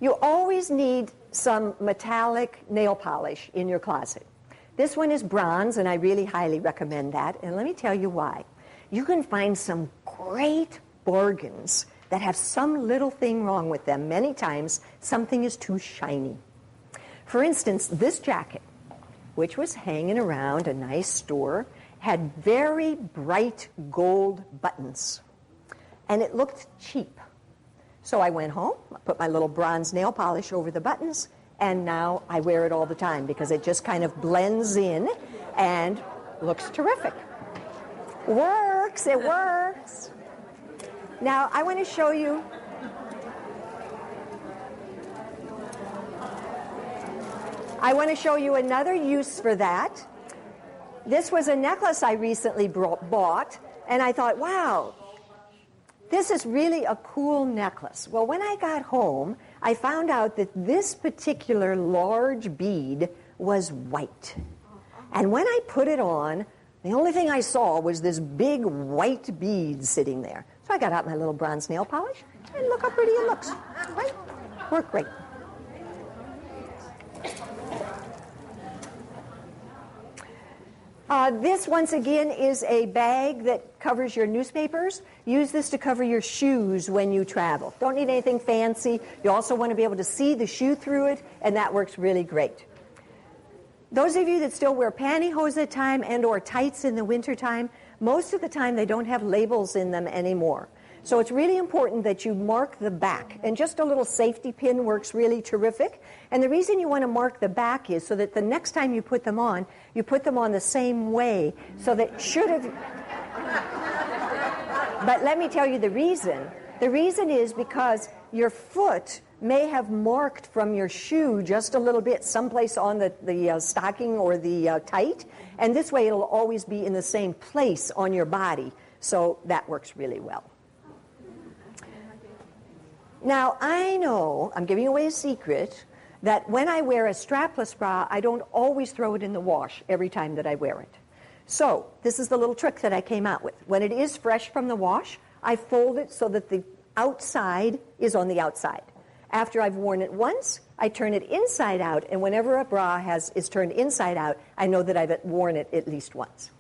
You always need some metallic nail polish in your closet. This one is bronze, and I really highly recommend that. And let me tell you why. You can find some great bargains that have some little thing wrong with them. Many times, something is too shiny. For instance, this jacket, which was hanging around a nice store, had very bright gold buttons, and it looked cheap. So I went home, I put my little bronze nail polish over the buttons, and now I wear it all the time because it just kind of blends in and looks terrific. Works, it works. Now I want to show you another use for that. This was a necklace I recently bought, and I thought, wow, this is really a cool necklace. Well, when I got home, I found out that this particular large bead was white. And when I put it on, the only thing I saw was this big white bead sitting there. So I got out my little bronze nail polish, and look how pretty it looks. Right? Worked great. This, once again, is a bag that covers your newspapers. Use this to cover your shoes when you travel. Don't need anything fancy. You also want to be able to see the shoe through it, and that works really great. Those of you that still wear pantyhose at time and or tights in the wintertime, most of the time they don't have labels in them anymore. So it's really important that you mark the back. And just a little safety pin works really terrific. And the reason you want to mark the back is so that the next time you put them on the same way, so that should have... But let me tell you the reason. The reason is because your foot may have marked from your shoe just a little bit, someplace on the stocking or the tight, and this way it'll always be in the same place on your body. So that works really well. Now, I know, I'm giving away a secret, that when I wear a strapless bra, I don't always throw it in the wash every time that I wear it. So, this is the little trick that I came out with. When it is fresh from the wash, I fold it so that the outside is on the outside. After I've worn it once, I turn it inside out, and whenever a bra is turned inside out, I know that I've worn it at least once.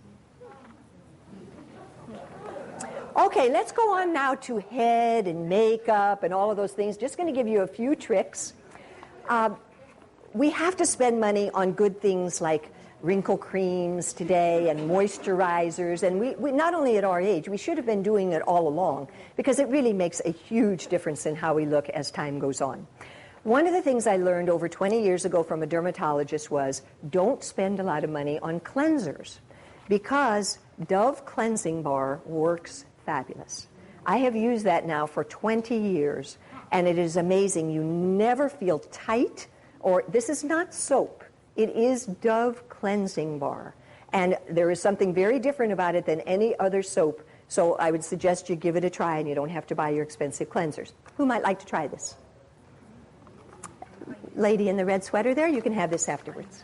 Okay, let's go on now to head and makeup and all of those things. Just going to give you a few tricks. We have to spend money on good things like wrinkle creams today and moisturizers, and we not only at our age, we should have been doing it all along because it really makes a huge difference in how we look as time goes on. One of the things I learned over 20 years ago from a dermatologist was don't spend a lot of money on cleansers because Dove Cleansing Bar works fabulous. I have used that now for 20 years, and it is amazing. You never feel tight, or this is not soap. It is Dove Cleansing Bar, and there is something very different about it than any other soap, so I would suggest you give it a try, and you don't have to buy your expensive cleansers. Who might like to try this? Lady in the red sweater there, you can have this afterwards.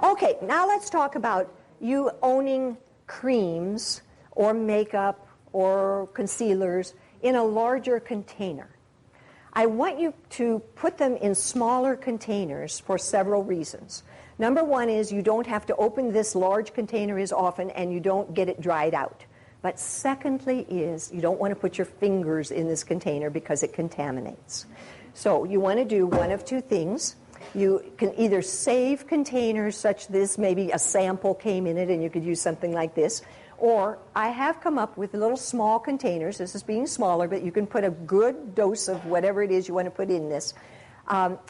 Okay, now let's talk about you owning creams or makeup or concealers in a larger container. I want you to put them in smaller containers for several reasons. Number one is you don't have to open this large container as often and you don't get it dried out. But secondly is you don't want to put your fingers in this container because it contaminates. So you want to do one of two things. You can either save containers such this, maybe a sample came in it and you could use something like this, or I have come up with little small containers. This is being smaller, but you can put a good dose of whatever it is you want to put in this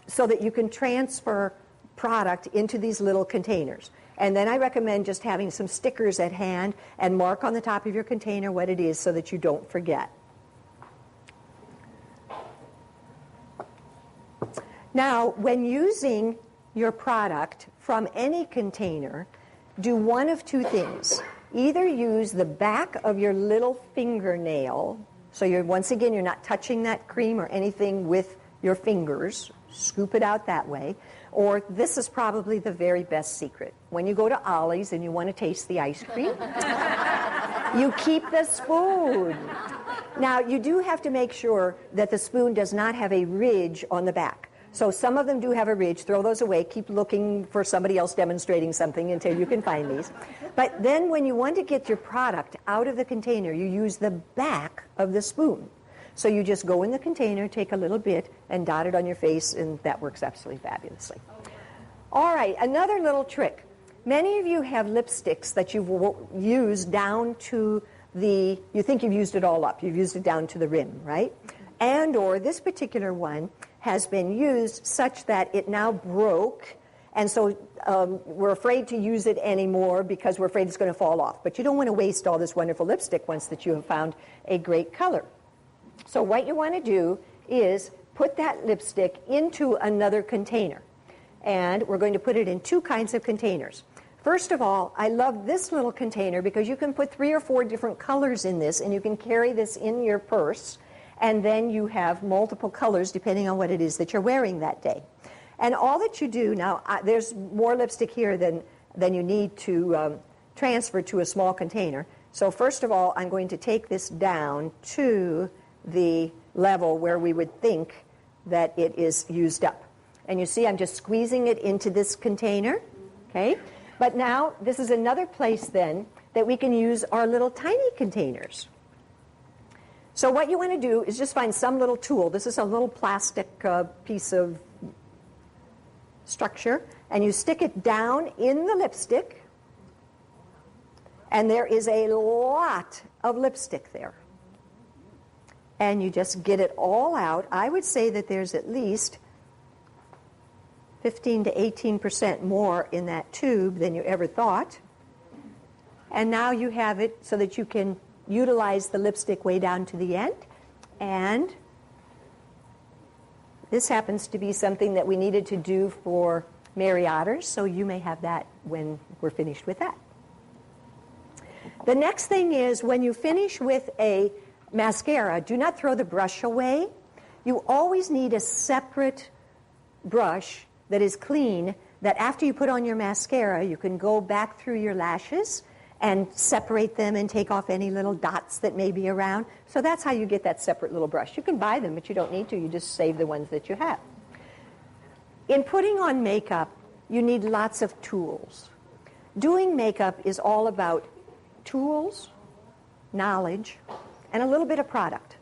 so that you can transfer product into these little containers. And then I recommend just having some stickers at hand and mark on the top of your container what it is so that you don't forget. Now, when using your product from any container, do one of two things. Either use the back of your little fingernail, so once again, you're not touching that cream or anything with your fingers. Scoop it out that way. Or this is probably the very best secret. When you go to Ollie's and you want to taste the ice cream, you keep the spoon. Now, you do have to make sure that the spoon does not have a ridge on the back. So some of them do have a ridge. Throw those away. Keep looking for somebody else demonstrating something until you can find these. But then when you want to get your product out of the container, you use the back of the spoon. So you just go in the container, take a little bit, and dot it on your face, and that works absolutely fabulously. All right, another little trick. Many of you have lipsticks that you've used down to you think you've used it all up. You've used it down to the rim, right? And or this particular one has been used such that it now broke, and so we're afraid to use it anymore because we're afraid it's going to fall off. But you don't want to waste all this wonderful lipstick once that you have found a great color. So what you want to do is put that lipstick into another container. And we're going to put it in two kinds of containers. First of all, I love this little container because you can put 3 or 4 different colors in this, and you can carry this in your purse, and then you have multiple colors depending on what it is that you're wearing that day. And all that you do, now there's more lipstick here than you need to transfer to a small container. So first of all, I'm going to take this down to the level where we would think that it is used up. And you see I'm just squeezing it into this container, okay? But now this is another place then that we can use our little tiny containers. So what you want to do is just find some little tool. This is a little plastic piece of structure, and you stick it down in the lipstick, and there is a lot of lipstick there. And you just get it all out. I would say that there's at least 15 to 18% more in that tube than you ever thought. And now you have it so that you can utilize the lipstick way down to the end. And this happens to be something that we needed to do for Mary Otters, so you may have that when we're finished with that. The next thing is when you finish with a mascara, do not throw the brush away. You always need a separate brush that is clean, that after you put on your mascara, you can go back through your lashes and separate them and take off any little dots that may be around. So that's how you get that separate little brush. You can buy them, but you don't need to. You just save the ones that you have. In putting on makeup, you need lots of tools. Doing makeup is all about tools, knowledge, and a little bit of product.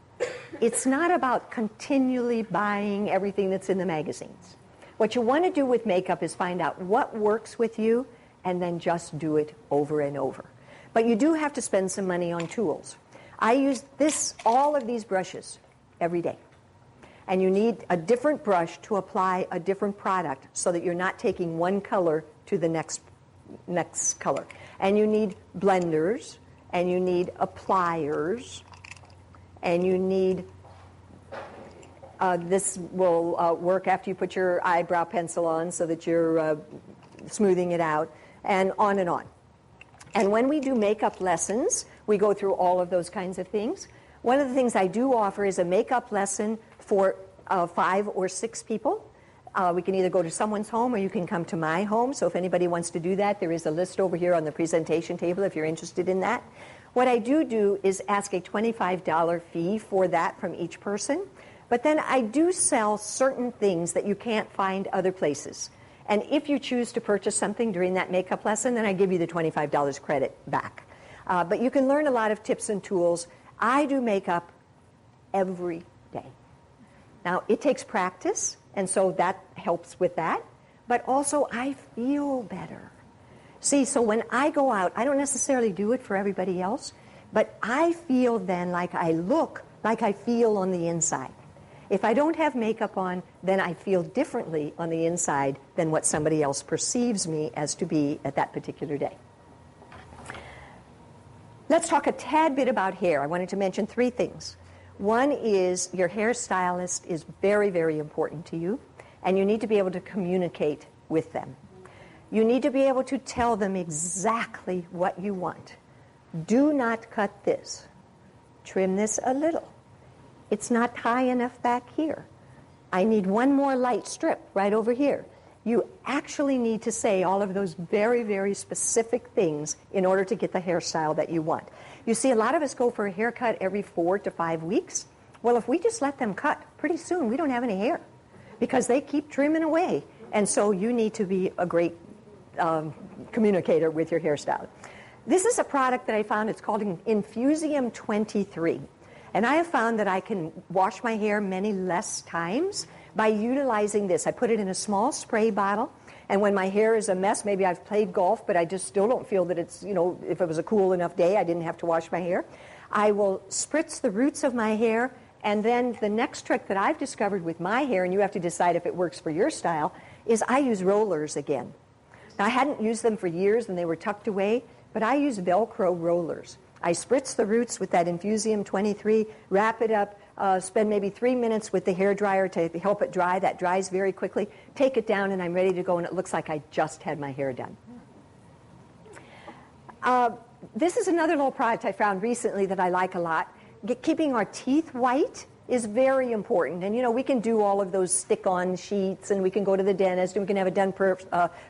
It's not about continually buying everything that's in the magazines. What you want to do with makeup is find out what works with you and then just do it over and over. But you do have to spend some money on tools. I use all of these brushes every day. And you need a different brush to apply a different product so that you're not taking one color to the next color. And you need blenders, and you need appliers, and you need this will work after you put your eyebrow pencil on so that you're smoothing it out, and on and on. And when we do makeup lessons, we go through all of those kinds of things. One of the things I do offer is a makeup lesson for 5 or 6 people. We can either go to someone's home or you can come to my home. So if anybody wants to do that, there is a list over here on the presentation table if you're interested in that. What I do is ask a $25 fee for that from each person. But then I do sell certain things that you can't find other places. And if you choose to purchase something during that makeup lesson, then I give you the $25 credit back. But you can learn a lot of tips and tools. I do makeup every day. Now, it takes practice, and so that helps with that. But also, I feel better. See, so when I go out, I don't necessarily do it for everybody else, but I feel then like I look like I feel on the inside. If I don't have makeup on, then I feel differently on the inside than what somebody else perceives me as to be at that particular day. Let's talk a tad bit about hair. I wanted to mention 3 things. One is your hairstylist is very, very important to you, and you need to be able to communicate with them. You need to be able to tell them exactly what you want. Do not cut this. Trim this a little. It's not high enough back here. I need one more light strip right over here. You actually need to say all of those very, very specific things in order to get the hairstyle that you want. You see, a lot of us go for a haircut every 4 to 5 weeks. Well, if we just let them cut, pretty soon we don't have any hair because they keep trimming away. And so you need to be a great communicator with your hairstyle. This is a product that I found. It's called Infusium 23. And I have found that I can wash my hair many less times by utilizing this. I put it in a small spray bottle. And when my hair is a mess, maybe I've played golf, but I just still don't feel that it's, if it was a cool enough day, I didn't have to wash my hair. I will spritz the roots of my hair. And then the next trick that I've discovered with my hair, and you have to decide if it works for your style, is I use rollers again. Now, I hadn't used them for years and they were tucked away, but I use Velcro rollers. I spritz the roots with that Infusium 23, wrap it up, spend maybe 3 minutes with the hairdryer to help it dry. That dries very quickly. Take it down and I'm ready to go, and it looks like I just had my hair done. This is another little product I found recently that I like a lot. Keeping our teeth white is very important. And, we can do all of those stick-on sheets, and we can go to the dentist, and we can have it done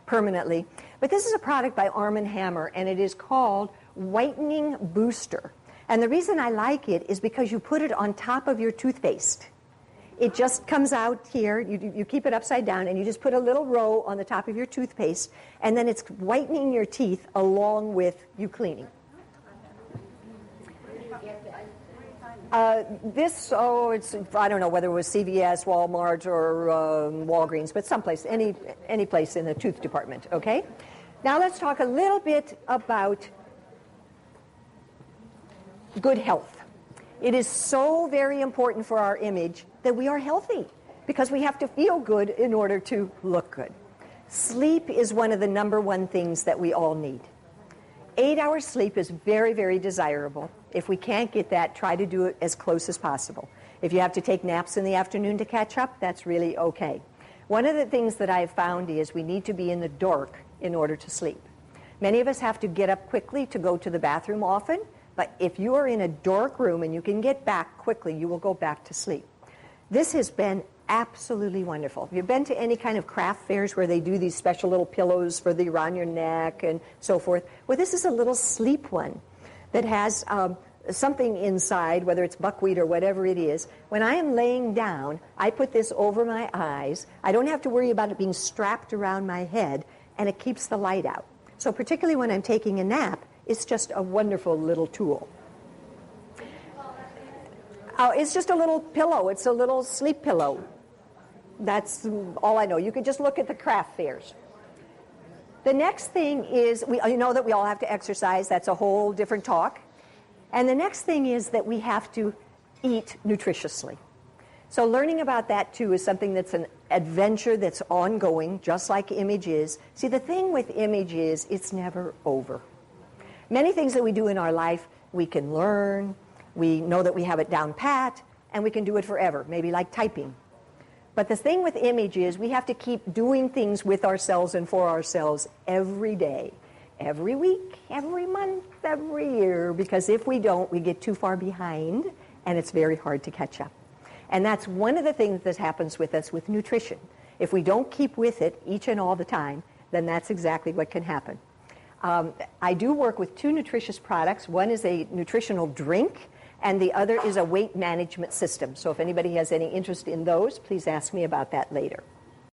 permanently. But this is a product by Arm & Hammer, and it is called Whitening Booster. And the reason I like it is because you put it on top of your toothpaste. It just comes out here. You keep it upside down, and you just put a little row on the top of your toothpaste, and then it's whitening your teeth along with you cleaning. I don't know whether it was CVS, Walmart, or Walgreens, but someplace, any place in the tooth department, okay? Now let's talk a little bit about good health. It is so very important for our image that we are healthy because we have to feel good in order to look good. Sleep is one of the number one things that we all need. 8 hours sleep is very, very desirable. If we can't get that, try to do it as close as possible. If you have to take naps in the afternoon to catch up, that's really okay. One of the things that I've found is we need to be in the dark in order to sleep. Many of us have to get up quickly to go to the bathroom often, but if you are in a dark room and you can get back quickly, you will go back to sleep. This has been absolutely wonderful. Have you been to any kind of craft fairs where they do these special little pillows for around your neck and so forth? Well, this is a little sleep one that has something inside, whether it's buckwheat or whatever it is. When I am laying down, I put this over my eyes. I don't have to worry about it being strapped around my head, and it keeps the light out. So particularly when I'm taking a nap, it's just a wonderful little tool. It's just a little pillow. It's a little sleep pillow. That's all I know. You can just look at the craft fairs. The next thing is, you know that we all have to exercise. That's a whole different talk. And the next thing is that we have to eat nutritiously. So learning about that, too, is something that's an adventure that's ongoing, just like image is. See, the thing with image is it's never over. Many things that we do in our life, we can learn, we know that we have it down pat, and we can do it forever, maybe like typing. But the thing with image is we have to keep doing things with ourselves and for ourselves every day, every week, every month, every year, because if we don't, we get too far behind, and it's very hard to catch up. And that's one of the things that happens with us with nutrition. If we don't keep with it each and all the time, then that's exactly what can happen. I do work with two nutritious products. One is a nutritional drink, and the other is a weight management system. So if anybody has any interest in those, please ask me about that later.